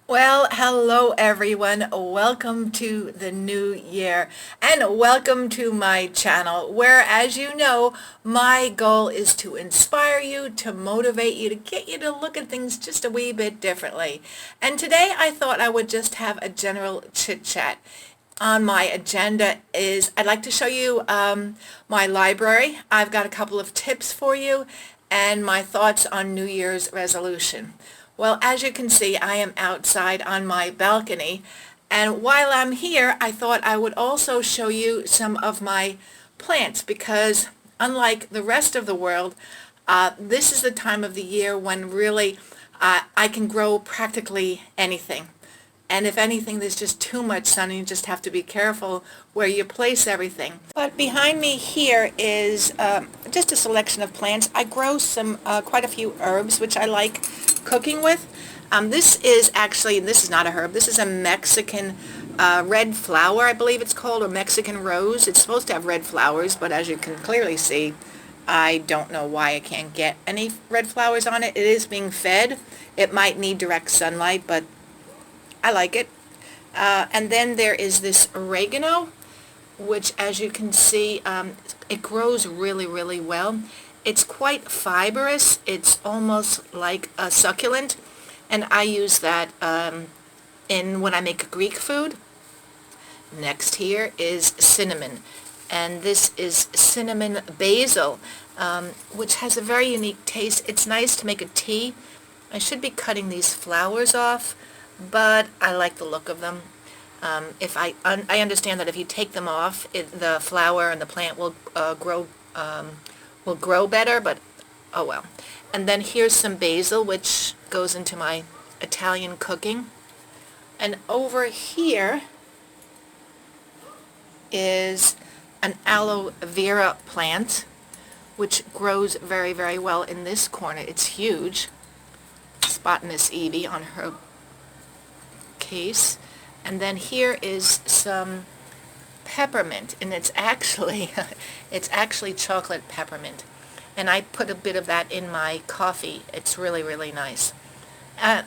Well, hello everyone. Welcome to the new year and welcome to my channel where, as you know, my goal is to inspire you, to motivate you, to get you to look at things just a wee bit differently. And today I thought I would just have a general chit chat. On my agenda is I'd like to show you my library. I've got a couple of tips for you and my thoughts on New Year's resolution. Well, as you can see, I am outside on my balcony, and while I'm here, I thought I would also show you some of my plants because unlike the rest of the world, this is the time of the year when really I can grow practically anything. And if anything, there's just too much sun and you just have to be careful where you place everything. But behind me here is just a selection of plants. I grow quite a few herbs, which I like cooking with. This is not a herb, this is a Mexican red flower, I believe it's called, or Mexican rose. It's supposed to have red flowers, but as you can clearly see, I don't know why I can't get any red flowers on it. It is being fed. It might need direct sunlight, but I like it. And then there is this oregano, which as you can see, it grows really, really well. It's quite fibrous. It's almost like a succulent. And I use that in when I make Greek food. Next here is cinnamon. And this is cinnamon basil, which has a very unique taste. It's nice to make a tea. I should be cutting these flowers off, but I like the look of them. I understand that if you take them off, the flower and the plant will grow better, but oh well. And then here's some basil, which goes into my Italian cooking. And over here is an aloe vera plant, which grows very, very well in this corner. It's huge. Spotting Miss Evie on her case. And then here is some peppermint, and it's actually it's actually chocolate peppermint, and I put a bit of that in my coffee. It's really, really nice.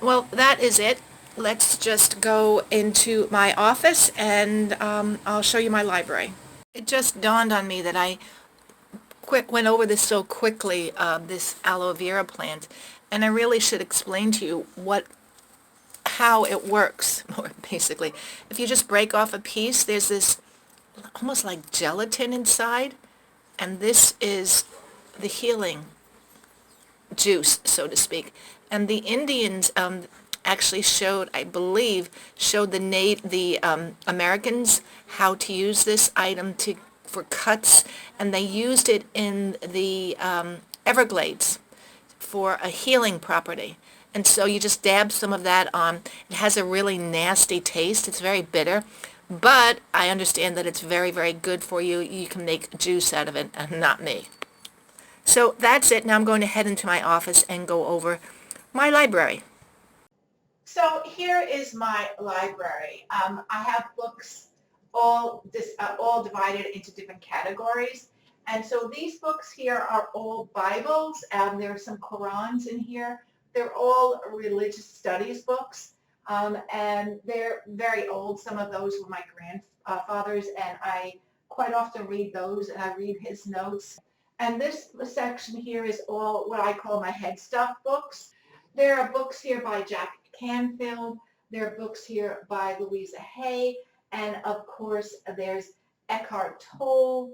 Well, that is it. Let's just go into my office and I'll show you my library. It just dawned on me that I went over this so quickly, this aloe vera plant, and I really should explain to you how it works, basically. If you just break off a piece, there's this almost like gelatin inside, and this is the healing juice, so to speak. And the Indians actually I believe, showed the Americans how to use this item for cuts, and they used it in the Everglades for a healing property. And so you just dab some of that on. It has a really nasty taste. It's very bitter. But I understand that it's very, very good for you. You can make juice out of it, and not me. So that's it. Now I'm going to head into my office and go over my library. So here is my library. I have books all divided into different categories. And so these books here are all Bibles. There are some Qurans in here. They're all religious studies books, and they're very old. Some of those were my grandfather's, and I quite often read those, and I read his notes. And this section here is all what I call my head stuff books. There are books here by Jack Canfield. There are books here by Louisa Hay, and of course there's Eckhart Tolle,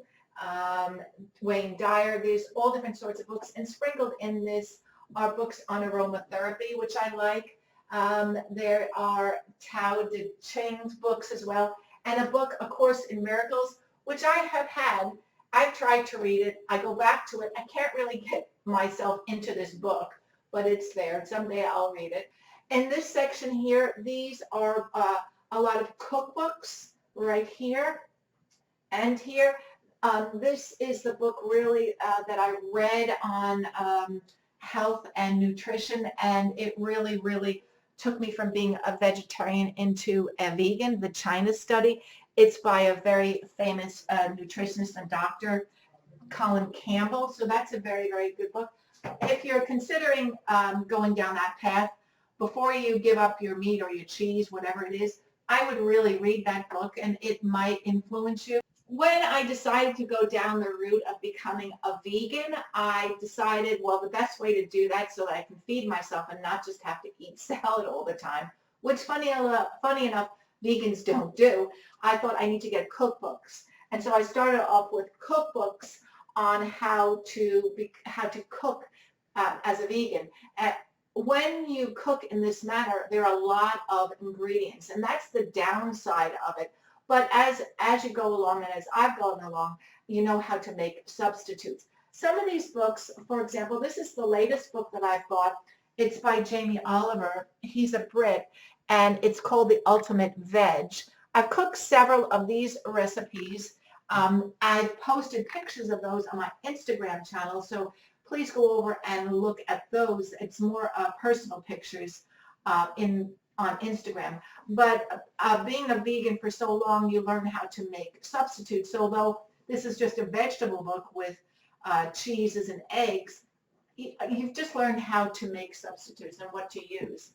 Wayne Dyer. There's all different sorts of books, and sprinkled in this are books on aromatherapy, which I like. There are Tao Te Ching's books as well, and a book, A Course in Miracles, which I have had. I've tried to read it. I go back to it. I can't really get myself into this book, but it's there. Someday I'll read it. In this section here, these are a lot of cookbooks right here and here. This is the book really that I read on health and nutrition, and it really, really took me from being a vegetarian into a vegan, the China Study. It's by a very famous nutritionist and doctor, Colin Campbell. So that's a very, very good book. If you're considering going down that path, before you give up your meat or your cheese, whatever it is, I would really read that book and it might influence you. When I decided to go down the route of becoming a vegan, I decided, well, the best way to do that so that I can feed myself and not just have to eat salad all the time, which funny enough, vegans don't do. I thought I need to get cookbooks. And so I started off with cookbooks on how to cook as a vegan. When you cook in this manner, there are a lot of ingredients, and that's the downside of it. But as you go along, and as I've gone along, you know how to make substitutes. Some of these books, for example, this is the latest book that I've bought. It's by Jamie Oliver. He's a Brit, and it's called The Ultimate Veg. I've cooked several of these recipes. I've posted pictures of those on my Instagram channel, so please go over and look at those. It's more personal pictures in on Instagram. But being a vegan for so long, you learn how to make substitutes. So although this is just a vegetable book with cheeses and eggs, you've just learned how to make substitutes and what to use.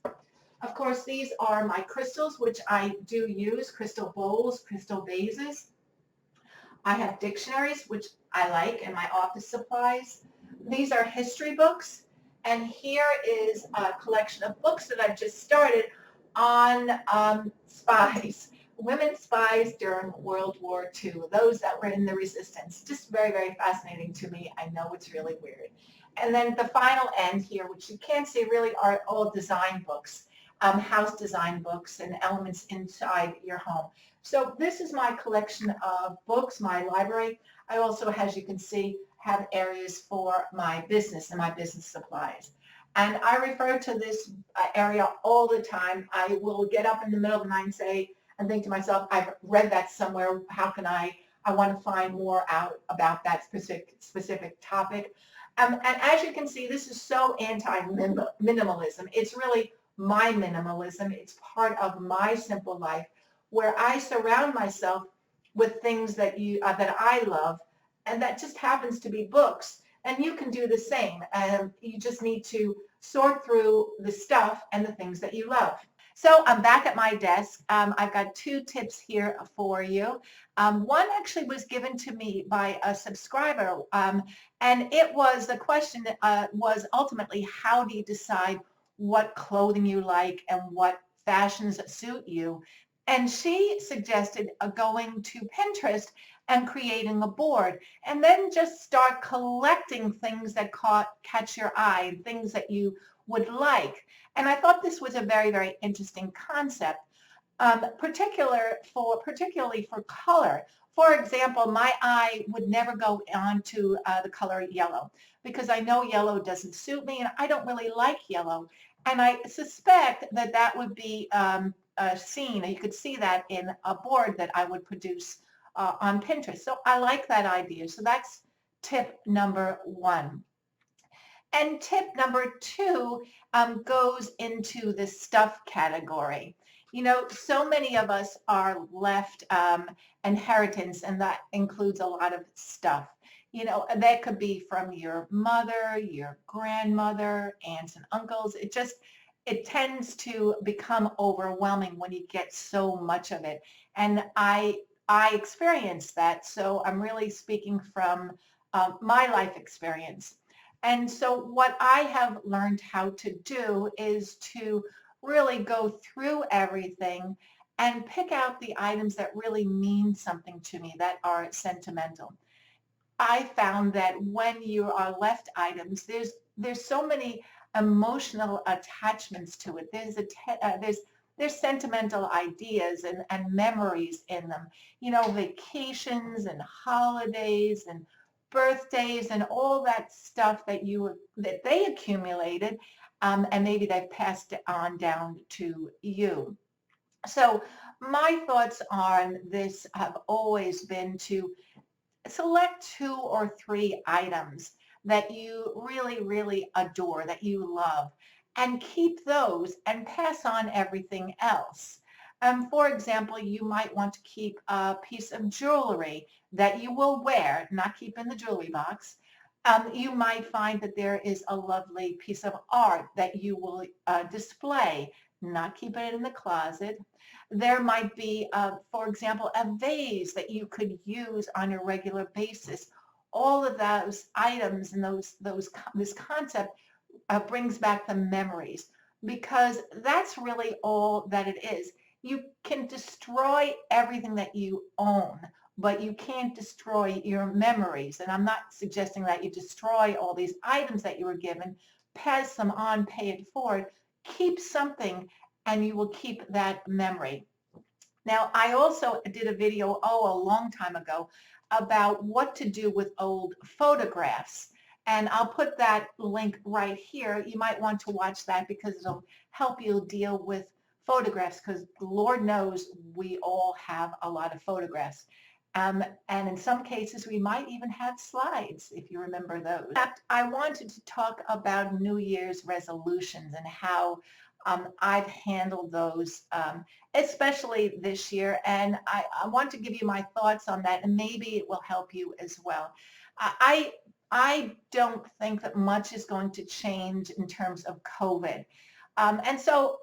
Of course, these are my crystals, which I do use, crystal bowls, crystal vases. I have dictionaries, which I like, and my office supplies. These are history books, and here is a collection of books that I've just started on spies, women spies during World War II, those that were in the resistance. Just very, very fascinating to me. I know it's really weird. And then the final end here, which you can't see really, are all design books, house design books and elements inside your home. So this is my collection of books, my library. I also, as you can see, have areas for my business and my business supplies. And I refer to this area all the time. I will get up in the middle of the night and and think to myself, I've read that somewhere. How can I want to find more out about that specific topic. And as you can see, this is so anti-minimalism. It's really my minimalism. It's part of my simple life where I surround myself with things that I love, and that just happens to be books. And you can do the same. You just need to sort through the stuff and the things that you love. So I'm back at my desk. I've got two tips here for you. One actually was given to me by a subscriber, and the question was ultimately, how do you decide what clothing you like and what fashions suit you? And she suggested going to Pinterest and creating a board, and then just start collecting things that catch your eye, things that you would like. And I thought this was a very, very interesting concept, particularly for color. For example, my eye would never go on to the color yellow because I know yellow doesn't suit me and I don't really like yellow. And I suspect that that would be seen, you could see that in a board that I would produce on Pinterest. So I like that idea. So that's tip number one. And tip number two goes into the stuff category. You know, so many of us are left inheritance, and that includes a lot of stuff. You know, that could be from your mother, your grandmother, aunts and uncles. It tends to become overwhelming when you get so much of it. And I experienced that, so I'm really speaking from my life experience. And so what I have learned how to do is to really go through everything and pick out the items that really mean something to me, that are sentimental. I found that when you are left items, there's so many emotional attachments to it. There's sentimental ideas and memories in them. You know, vacations and holidays and birthdays and all that stuff that they accumulated, and maybe they've passed it on down to you. So my thoughts on this have always been to select two or three items that you really, really adore, that you love, and keep those and pass on everything else. For example, you might want to keep a piece of jewelry that you will wear, not keep in the jewelry box, You might find that there is a lovely piece of art that you will display, not keep it in the closet. There might be, for example, a vase that you could use on a regular basis. All of those items and this concept brings back the memories, because that's really all that it is. You can destroy everything that you own, but you can't destroy your memories. And I'm not suggesting that you destroy all these items that you were given. Pass them on, pay it forward. Keep something and you will keep that memory. Now, I also did a video, a long time ago, about what to do with old photographs. And I'll put that link right here. You might want to watch that because it'll help you deal with photographs, because Lord knows we all have a lot of photographs. And in some cases, we might even have slides, if you remember those. In fact, I wanted to talk about New Year's resolutions and how I've handled those, especially this year. And I want to give you my thoughts on that, and maybe it will help you as well. I, I don't think that much is going to change in terms of COVID. And so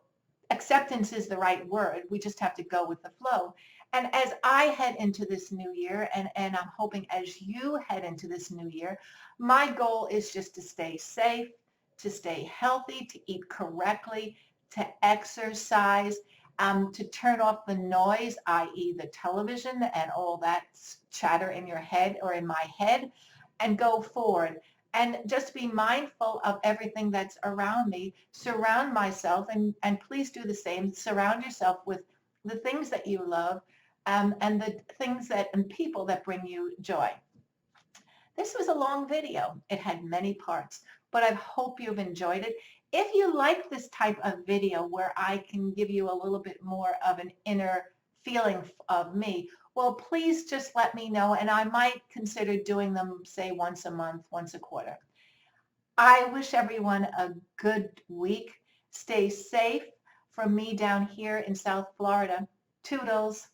acceptance is the right word. We just have to go with the flow. And as I head into this new year, and I'm hoping as you head into this new year, my goal is just to stay safe, to stay healthy, to eat correctly, to exercise, to turn off the noise, i.e. the television and all that chatter in your head or in my head, and go forward. And just be mindful of everything that's around me. Surround myself, and please do the same. Surround yourself with the things that you love, and the things that and people that bring you joy. This was a long video. It had many parts, but I hope you've enjoyed it. If you like this type of video where I can give you a little bit more of an inner feeling of me, well, please just let me know, and I might consider doing them, say, once a month, once a quarter. I wish everyone a good week. Stay safe from me down here in South Florida. Toodles.